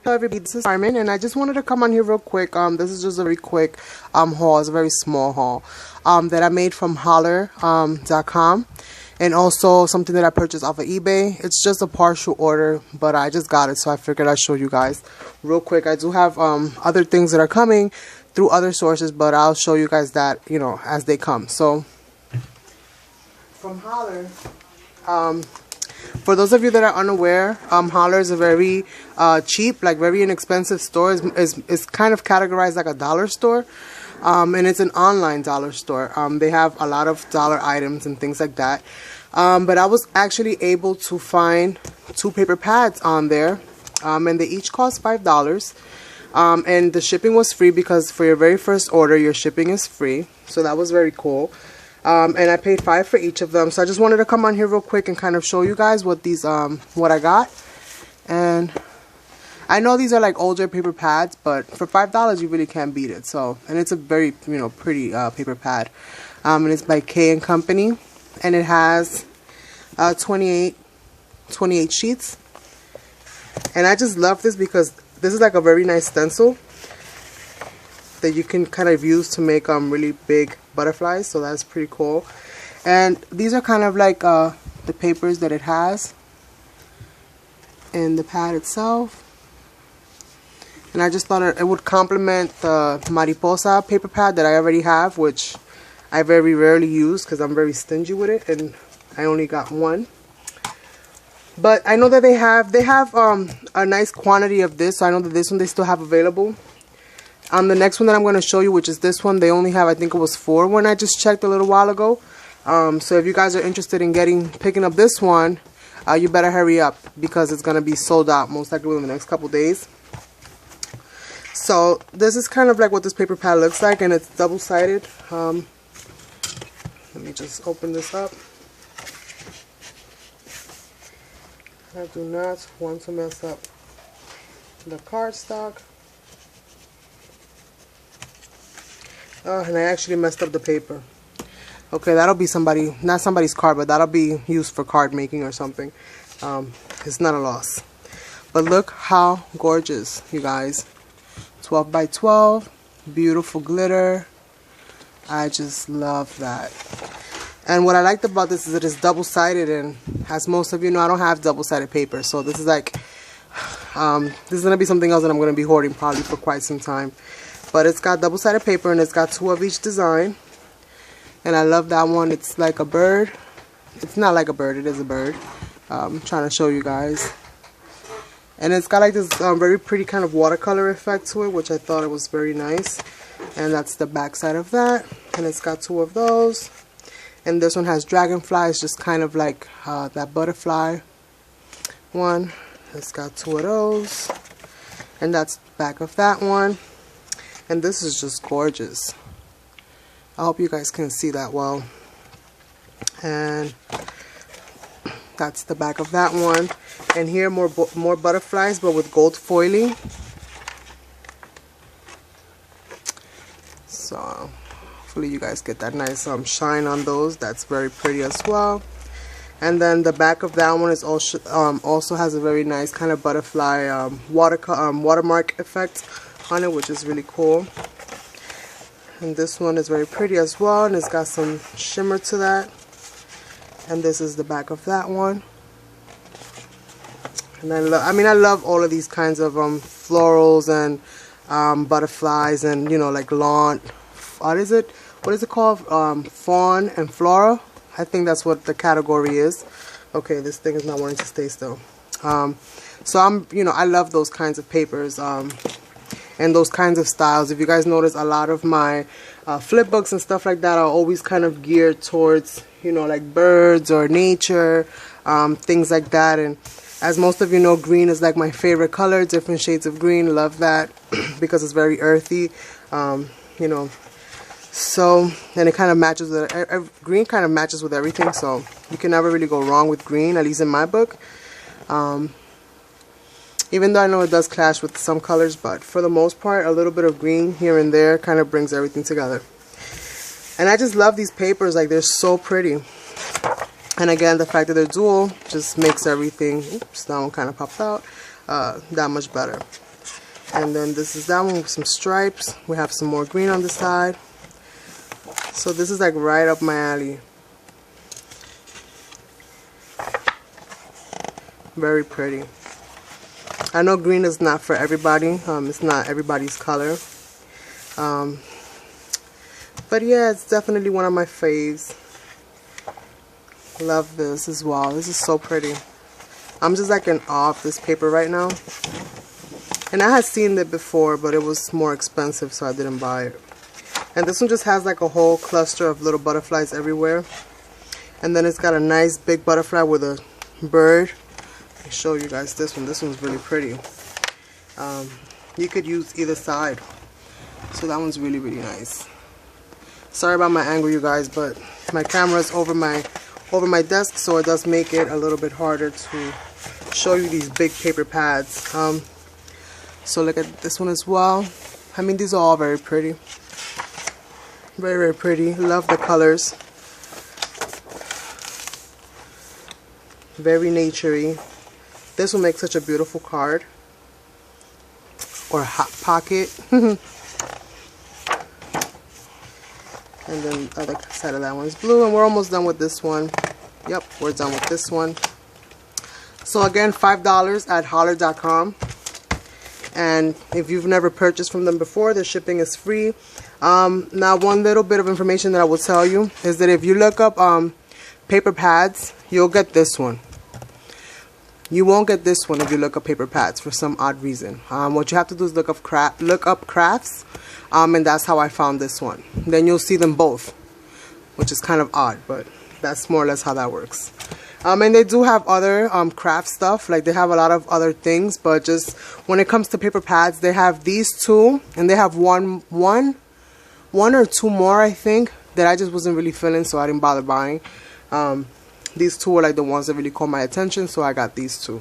Hello everybody, this is Carmen, and I just wanted to come on here real quick. This is just a very quick haul. It's a very small haul that I made from holler.com, and also something that I purchased off of eBay. It's just a partial order, but I just got it, so I figured I'd show you guys real quick. I do have other things that are coming through other sources, but I'll show you guys that, you know, as they come. So from Holler, for those of you that are unaware, Holler is a very cheap, like very inexpensive store. It's kind of categorized like a dollar store, and it's an online dollar store. They have a lot of dollar items and things like that. But I was actually able to find 2 paper pads on there, and they each cost $5. And the shipping was free because for your very first order, your shipping is free. So that was very cool. And I paid $5 for each of them. So I just wanted to come on here real quick and kind of show you guys what these what I got. And I know these are like older paper pads, but for $5 you really can't beat it. So, and it's a very, you know, pretty paper pad. And it's by K & Company, and it has 28 sheets. And I just love this because this is like a very nice stencil that you can kind of use to make really big butterflies, so that's pretty cool. And these are kind of like the papers that it has in the pad itself, and I just thought it would complement the Mariposa paper pad that I already have, which I very rarely use because I'm very stingy with it, and I only got one. But I know that they have a nice quantity of this, so I know that this one they still have available. The next one that I'm going to show you, which is this one, they only have, I think it was 4 when I just checked a little while ago. So if you guys are interested in picking up this one, you better hurry up because it's going to be sold out most likely within the next couple days. So this is kind of like what this paper pad looks like, and it's double-sided. Let me just open this up. I do not want to mess up the cardstock. And I actually messed up the paper. Okay, that'll be not somebody's card, but that'll be used for card making or something. It's not a loss. But look how gorgeous, you guys. 12 by 12, beautiful glitter. I just love that. And what I liked about this is it is double-sided, and as most of you know, I don't have double-sided paper, so this is like, this is going to be something else that I'm going to be hoarding probably for quite some time. But it's got double-sided paper, and it's got 2 of each design. And I love that one. It's like a bird. It's not like a bird. It is a bird. I'm trying to show you guys. And it's got like this very pretty kind of watercolor effect to it, which I thought it was very nice. And that's the back side of that. And it's got 2 of those. And this one has dragonflies, just kind of like that butterfly one. It's got 2 of those. And that's the back of that one. And this is just gorgeous. I hope you guys can see that well. And that's the back of that one. And here more butterflies, but with gold foiling. So hopefully you guys get that nice shine on those. That's very pretty as well. And then the back of that one is also has a very nice kind of butterfly watermark effect on it, which is really cool. And this one is very pretty as well, and it's got some shimmer to that. And this is the back of that one. And I love all of these kinds of florals and butterflies, and, you know, like lawn. What is it called? Fawn and flora. I think that's what the category is. Okay, this thing is not wanting to stay still. So I love those kinds of papers. And those kinds of styles. If you guys notice, a lot of my flip books and stuff like that are always kind of geared towards, you know, like birds or nature, things like that. And as most of you know, green is like my favorite color, different shades of green. Love that because it's very earthy, you know. So, and it kind of matches with, green kind of matches with everything, so you can never really go wrong with green, at least in my book. Even though I know it does clash with some colors, but for the most part, a little bit of green here and there kind of brings everything together. And I just love these papers, like they're so pretty. And again, the fact that they're dual just makes everything, oops, that one kind of popped out, that much better. And then this is that one with some stripes. We have some more green on the side. So this is like right up my alley. Very pretty. I know green is not for everybody. It's not everybody's color. But yeah, it's definitely one of my faves. Love this as well. This is so pretty. I'm just like in awe of this paper right now. And I had seen it before, but it was more expensive, so I didn't buy it. And this one just has like a whole cluster of little butterflies everywhere. And then it's got a nice big butterfly with a bird. Let me show you guys this one. This one's really pretty. You could use either side. So that one's really, really nice. Sorry about my angle, you guys, but my camera is over my desk, so it does make it a little bit harder to show you these big paper pads. So look at this one as well. I mean, these are all very pretty. Very, very pretty. Love the colors. Very naturey. This will make such a beautiful card. Or a hot pocket. And then the other side of that one's blue. And we're almost done with this one. Yep, we're done with this one. So again, $5 at holler.com. And if you've never purchased from them before, the shipping is free. Now, one little bit of information that I will tell you is that if you look up paper pads, you'll get this one. You won't get this one if you look up paper pads for some odd reason. What you have to do is look up crafts, and that's how I found this one. Then you'll see them both, which is kind of odd, but that's more or less how that works. And they do have other craft stuff, like they have a lot of other things, but just when it comes to paper pads, they have these two, and they have one or two more, I think, that I just wasn't really feeling, so I didn't bother buying. These two were like the ones that really caught my attention, so I got these two.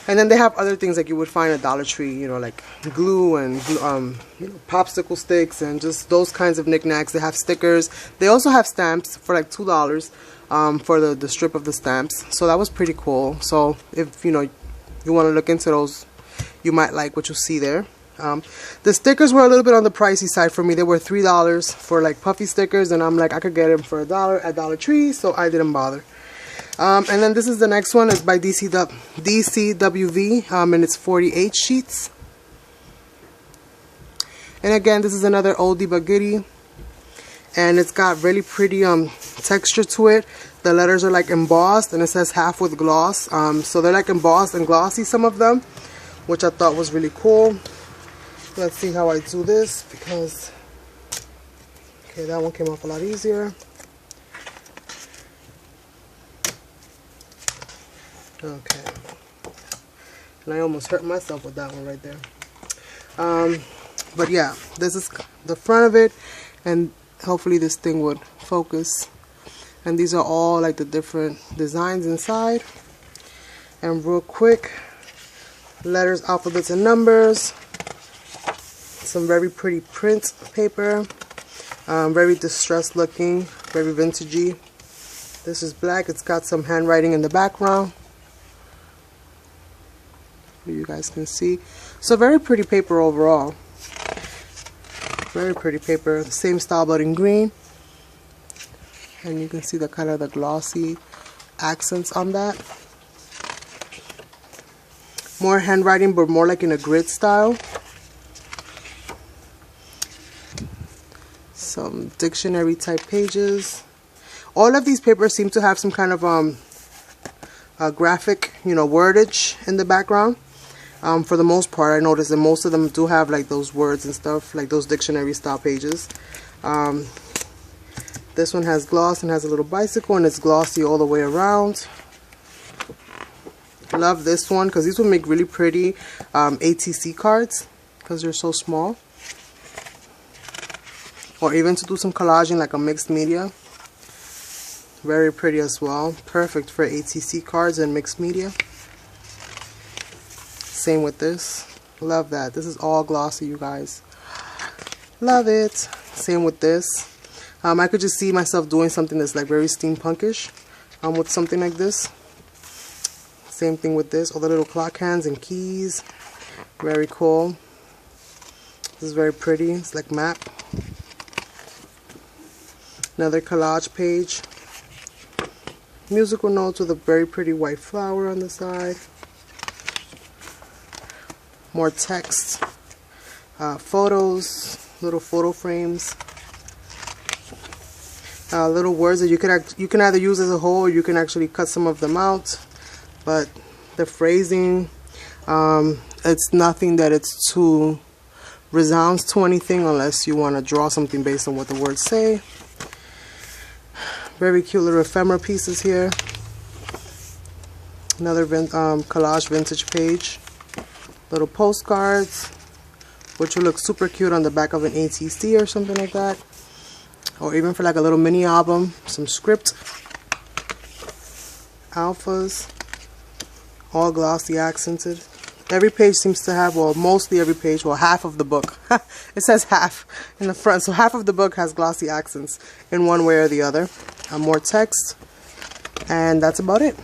And then they have other things like you would find at Dollar Tree, you know, like glue and you know, popsicle sticks and just those kinds of knickknacks. They have stickers. They also have stamps for like $2 for the strip of the stamps. So that was pretty cool. So if, you know, you want to look into those, you might like what you see there. The stickers were a little bit on the pricey side for me. They were $3 for like puffy stickers, and I'm like, I could get them for $1 at Dollar Tree, so I didn't bother. And then this is the next one. It's by DCWV, and it's 48 sheets. And again, this is another oldie but goodie, and it's got really pretty texture to it. The letters are like embossed, and it says half with gloss. So they're like embossed and glossy, some of them, which I thought was really cool. Let's see how I do this, because okay, that one came off a lot easier. Okay, and I almost hurt myself with that one right there. But yeah, this is the front of it, and hopefully this thing would focus. And these are all like the different designs inside. And real quick, letters, alphabets, and numbers. Some very pretty print paper, very distressed looking, very vintagey. This is black. It's got some handwriting in the background, you guys can see. So very pretty paper overall. Very pretty paper. The same style but in green, and you can see the kind of the glossy accents on that. More handwriting, but more like in a grid style. Some dictionary type pages. All of these papers seem to have some kind of graphic, you know, wordage in the background. For the most part, I noticed that most of them do have like those words and stuff, like those dictionary style pages. This one has gloss and has a little bicycle, and it's glossy all the way around. Love this one because these will make really pretty ATC cards because they're so small. Or even to do some collaging like a mixed media. Very pretty as well. Perfect for ATC cards and mixed media. Same with this. Love that. This is all glossy, you guys. Love it. Same with this. I could just see myself doing something that's like very steampunkish with something like this. Same thing with this. All the little clock hands and keys. Very cool. This is very pretty. It's like map. Another collage page. Musical notes with a very pretty white flower on the side. More text. Photos. Little photo frames. Little words that you can either use as a whole, or you can actually cut some of them out. But the phrasing, it's nothing that it's too resounds to anything, unless you want to draw something based on what the words say. Very cute little ephemera pieces here. Another collage vintage page. Little postcards, which will look super cute on the back of an ATC or something like that. Or even for like a little mini album. Some script. Alphas. All glossy accented. Every page seems to have, well, mostly every page, well, half of the book. It says half in the front. So half of the book has glossy accents in one way or the other. More text. And that's about it.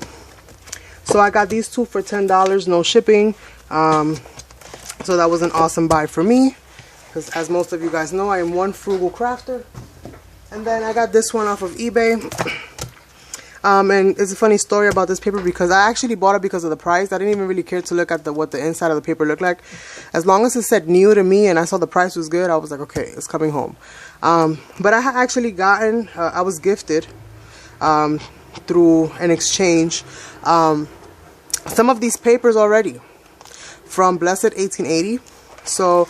So I got these two for $10, no shipping. So that was an awesome buy for me. Because as most of you guys know, I am one frugal crafter. And then I got this one off of eBay. And it's a funny story about this paper, because I actually bought it because of the price. I didn't even really care to look at what the inside of the paper looked like. As long as it said new to me and I saw the price was good, I was like, okay, it's coming home. But I had actually gotten, I was gifted through an exchange some of these papers already from Blessed 1880. So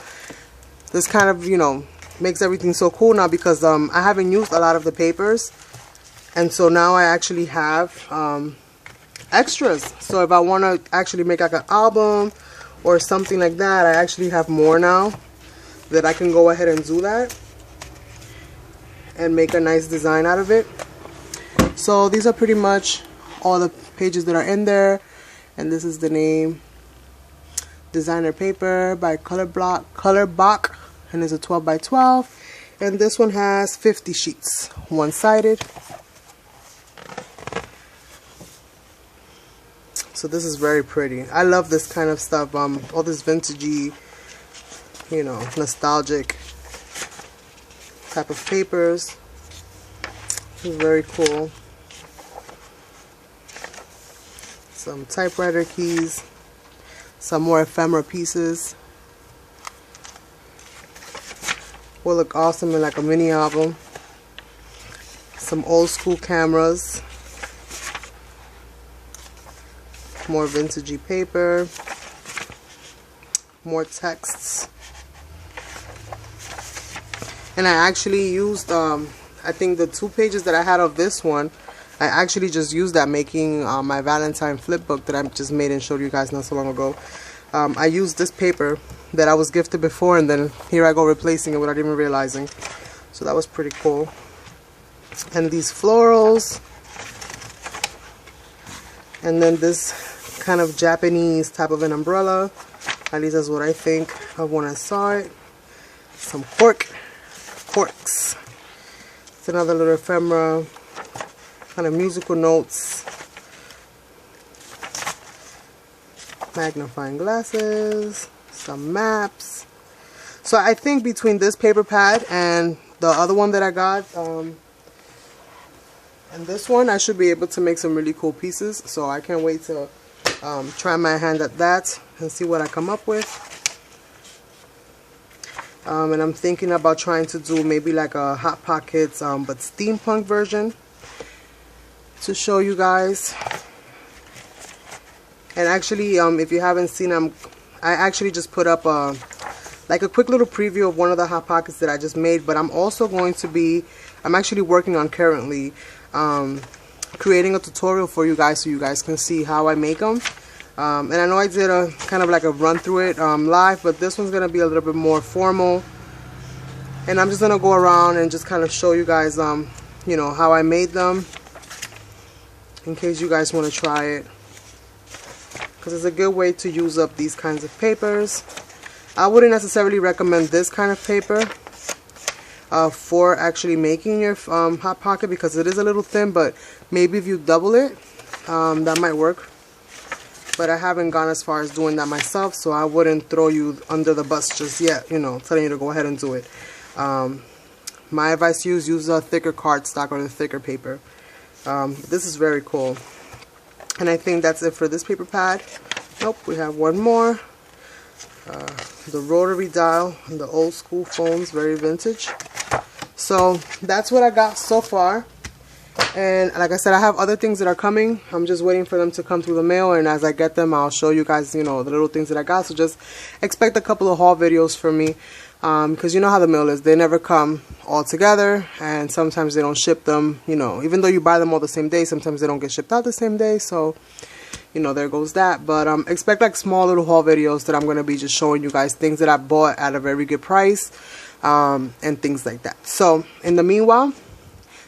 this kind of, you know, makes everything so cool now, because I haven't used a lot of the papers. And so now I actually have extras. So if I want to actually make like an album or something like that, I actually have more now that I can go ahead and do that and make a nice design out of it. So these are pretty much all the pages that are in there. And this is the name. Designer paper by Colorbach. And it's a 12 by 12. And this one has 50 sheets. One-sided. So this is very pretty. I love this kind of stuff. All this vintagey, you know, nostalgic type of papers. This is very cool. Some typewriter keys. Some more ephemera pieces. Will look awesome in like a mini album. Some old school cameras. More vintagey paper. More texts. And I actually used, I think the 2 pages that I had of this one, I actually just used that making my Valentine flip book that I just made and showed you guys not so long ago. I used this paper that I was gifted before, and then here I go replacing it without even realizing. So that was pretty cool. And these florals. And then this kind of Japanese type of an umbrella. At least that's what I think of when I saw it. Some corks. It's another little ephemera. Kind of musical notes. Magnifying glasses. Some maps. So I think between this paper pad and the other one that I got, and this one, I should be able to make some really cool pieces. So I can't wait to try my hand at that and see what I come up with. And I'm thinking about trying to do maybe like a Hot Pockets but steampunk version to show you guys. And actually, if you haven't seen them, I actually just put up like a quick little preview of one of the Hot Pockets that I just made. But I'm also going to be, I'm actually working on currently creating a tutorial for you guys so you guys can see how I make them. And I know I did a kind of like a run through it live, but this one's going to be a little bit more formal. And I'm just going to go around and just kind of show you guys, you know, how I made them, in case you guys want to try it. Because it's a good way to use up these kinds of papers. I wouldn't necessarily recommend this kind of paper for actually making your Hot Pocket, because it is a little thin, but maybe if you double it, that might work. but I haven't gone as far as doing that myself, so I wouldn't throw you under the bus just yet, you know, telling you to go ahead and do it. My advice to you is use a thicker cardstock or the thicker paper. This is very cool. And I think that's it for this paper pad. Nope, we have one more. The rotary dial and the old school phones, very vintage. So that's what I got so far. And like I said, I have other things that are coming. I'm just waiting for them to come through the mail, and as I get them, I'll show you guys, you know, the little things that I got. So just expect a couple of haul videos from me, because you know how the mail is. They never come all together, and sometimes they don't ship them, you know, even though you buy them all the same day, sometimes they don't get shipped out the same day. So, you know, there goes that. But expect like small little haul videos that I'm going to be just showing you guys things that I bought at a very good price, and things like that. So in the meanwhile,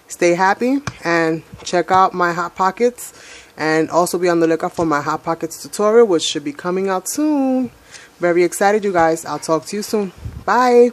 stay happy and check out my Hot Pockets, and also be on the lookout for my Hot Pockets tutorial, which should be coming out soon. Very excited, you guys. I'll talk to you soon. Bye.